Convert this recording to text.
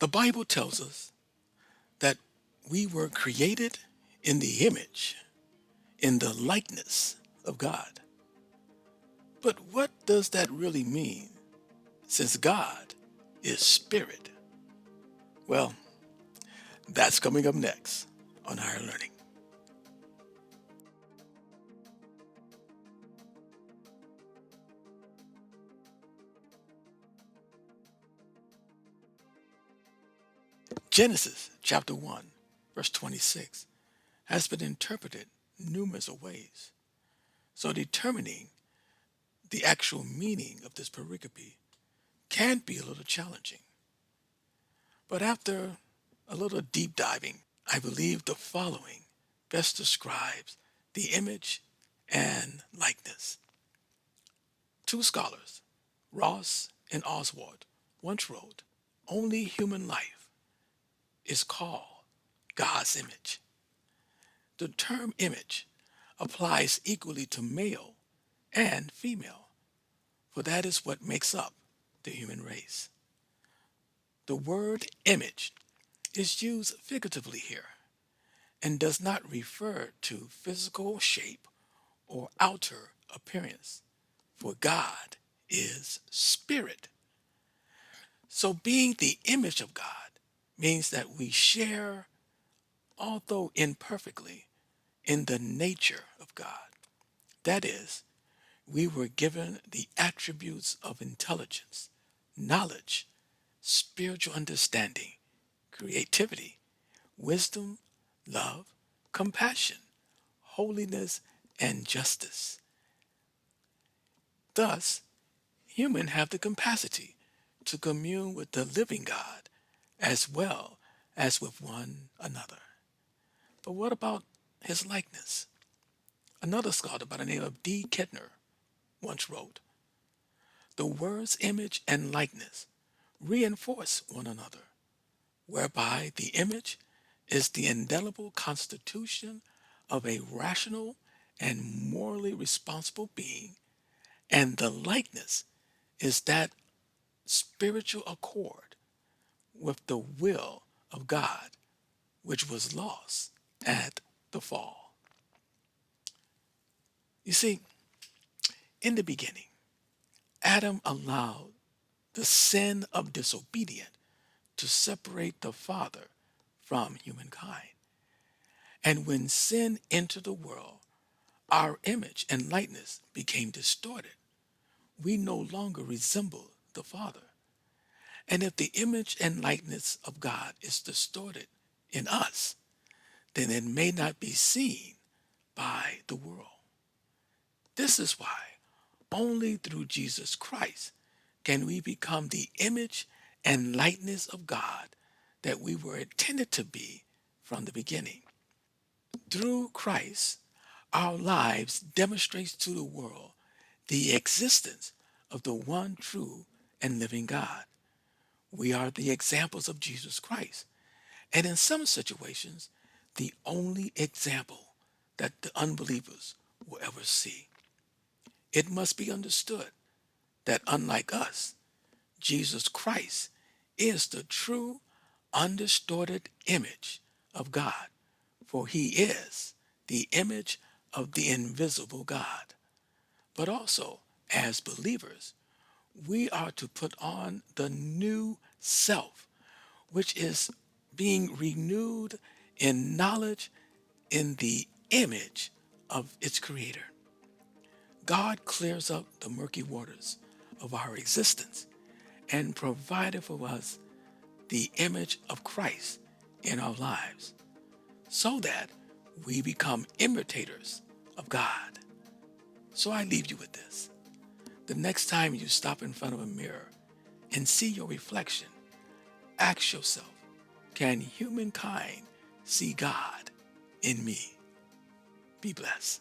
The Bible tells us that we were created in the image, in the likeness of God. But what does that really mean since God is spirit? Well, that's coming up next on Higher Learning. Genesis chapter 1, verse 26 has been interpreted numerous ways. So determining the actual meaning of this pericope can be a little challenging. But after a little deep diving, I believe the following best describes the image and likeness. Two scholars, Ross and Oswald, once wrote, "Only human life is called God's image." The term image applies equally to male and female, for that is what makes up the human race. The word image is used figuratively here and does not refer to physical shape or outer appearance, for God is spirit. So being the image of God means that we share, although imperfectly, in the nature of God. That is, we were given the attributes of intelligence, knowledge, spiritual understanding, creativity, wisdom, love, compassion, holiness, and justice. Thus, humans have the capacity to commune with the living God as well as with one another. But what about his likeness? Another scholar by the name of D. Kettner once wrote, "The words image and likeness reinforce one another, whereby the image is the indelible constitution of a rational and morally responsible being, and the likeness is that spiritual accord with the will of God, which was lost at the fall." You see, in the beginning, Adam allowed the sin of disobedience to separate the Father from humankind. And when sin entered the world, our image and likeness became distorted. We no longer resemble the Father. And if the image and likeness of God is distorted in us, then it may not be seen by the world. This is why only through Jesus Christ can we become the image and likeness of God that we were intended to be from the beginning. Through Christ, our lives demonstrates to the world the existence of the one true and living God. We are the examples of Jesus Christ, and in some situations, the only example that the unbelievers will ever see. It must be understood that unlike us, Jesus Christ is the true, undistorted image of God, for he is the image of the invisible God. But also, as believers, we are to put on the new self, which is being renewed in knowledge in the image of its creator. God clears up the murky waters of our existence and provided for us the image of Christ in our lives so that we become imitators of God. So I leave you with this. The next time you stop in front of a mirror and see your reflection, ask yourself, can humankind see God in me? Be blessed.